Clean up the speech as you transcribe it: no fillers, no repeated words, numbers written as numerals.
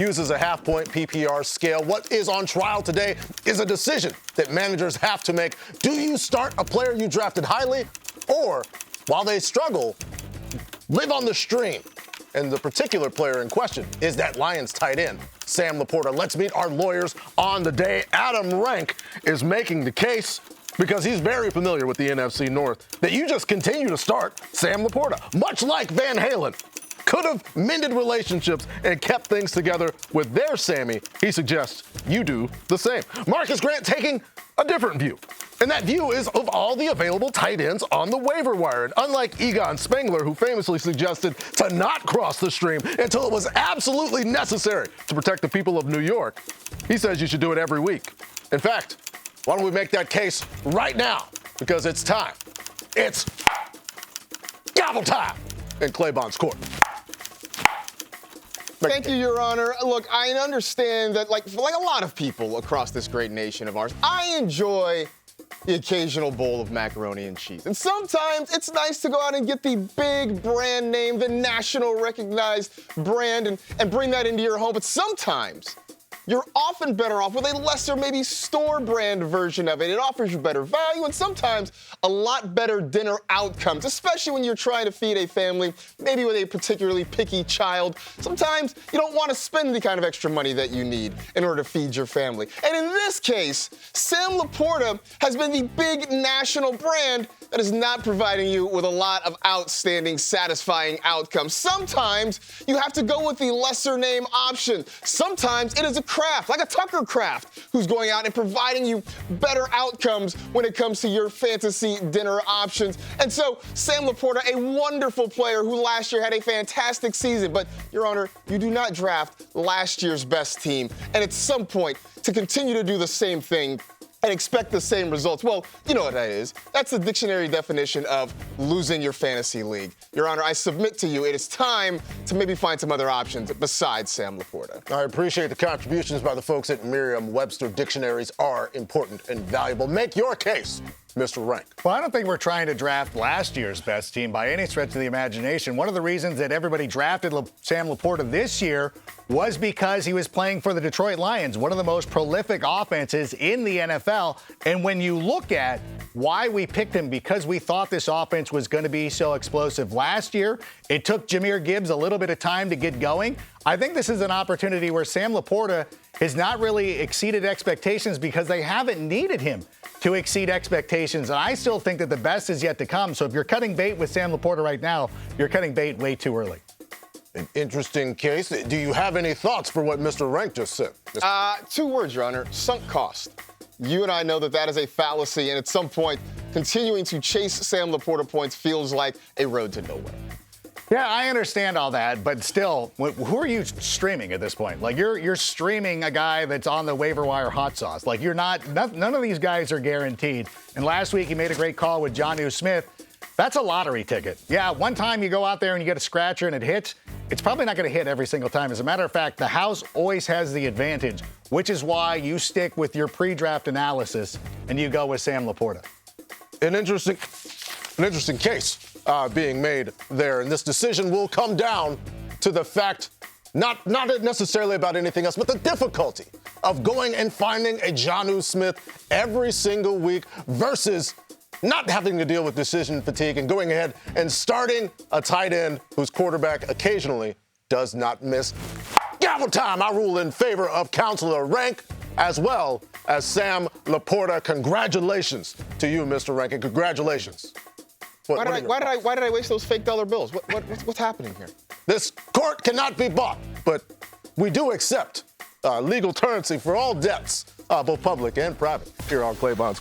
uses a half-point PPR scale. What is on trial today is a decision that managers have to make. Do you start a player you drafted highly, or, while they struggle, live on the stream? And the particular player in question is that Lions tight end, Sam Laporta. Let's meet our lawyers on the day. Adam Rank is making the case, because he's very familiar with the NFC North, that you just continue to start Sam Laporta. Much like Van Halen could have mended relationships and kept things together with their Sammy, he suggests you do the same. Marcus Grant taking a different view. And that view is of all the available tight ends on the waiver wire. And unlike Egon Spengler, who famously suggested to not cross the stream until it was absolutely necessary to protect the people of New York, he says you should do it every week. In fact, why don't we make that case right now? Because it's time. It's gavel time in Claybon's court. Thank you, Your Honor. Look, I understand that, like a lot of people across this great nation of ours, I enjoy the occasional bowl of macaroni and cheese. And sometimes it's nice to go out and get the big brand name, the national recognized brand, and bring that into your home. But sometimes you're often better off with a lesser, maybe store brand version of it. It offers you better value and sometimes a lot better dinner outcomes, especially when you're trying to feed a family, maybe with a particularly picky child. Sometimes you don't want to spend the kind of extra money that you need in order to feed your family. And in this case, Sam Laporta has been the big national brand that is not providing you with a lot of outstanding, satisfying outcomes. Sometimes you have to go with the lesser name option. Sometimes it is a craft, like a Tucker Craft, who's going out and providing you better outcomes when it comes to your fantasy dinner options. And so Sam Laporta, a wonderful player who last year had a fantastic season, but Your Honor, you do not draft last year's best team. And at some point, to continue to do the same thing and expect the same results. Well, you know what that is. That's the dictionary definition of losing your fantasy league. Your Honor, I submit to you, it is time to maybe find some other options besides Sam Laporta. I appreciate the contributions by the folks at Merriam-Webster. Dictionaries are important and valuable. Make your case, Mr. Rank. Well, I don't think we're trying to draft last year's best team by any stretch of the imagination. One of the reasons that everybody drafted Sam Laporta this year was because he was playing for the Detroit Lions, one of the most prolific offenses in the NFL. And when you look at why we picked him, because we thought this offense was going to be so explosive last year, it took Jahmyr Gibbs a little bit of time to get going. I think this is an opportunity where Sam Laporta has not really exceeded expectations because they haven't needed him to exceed expectations. And I still think that the best is yet to come. So if you're cutting bait with Sam Laporta right now, you're cutting bait way too early. An interesting case. Do you have any thoughts for what Mr. Rank just said? 2 words, Your Honor. Sunk cost. You and I know that that is a fallacy, and at some point, continuing to chase Sam Laporta points feels like a road to nowhere. Yeah, I understand all that, but still, who are you streaming at this point? Like, you're streaming a guy that's on the waiver wire hot sauce. Like, none of these guys are guaranteed. And last week, he made a great call with Jonnu Smith. That's a lottery ticket. Yeah, one time you go out there and you get a scratcher and it hits, it's probably not going to hit every single time. As a matter of fact, the house always has the advantage, which is why you stick with your pre-draft analysis and you go with Sam Laporta. An interesting case being made there, and this decision will come down to the fact, not necessarily about anything else, but the difficulty of going and finding a Jonnu Smith every single week versus not having to deal with decision fatigue and going ahead and starting a tight end whose quarterback occasionally does not miss. Gavel time. I rule in favor of Counselor Rank as well as Sam Laporta. Congratulations to you, Mr. Rank, and congratulations. Why did I waste those fake dollar bills? What's happening here? This court cannot be bought, but we do accept legal currency for all debts, both public and private, here on Claybon's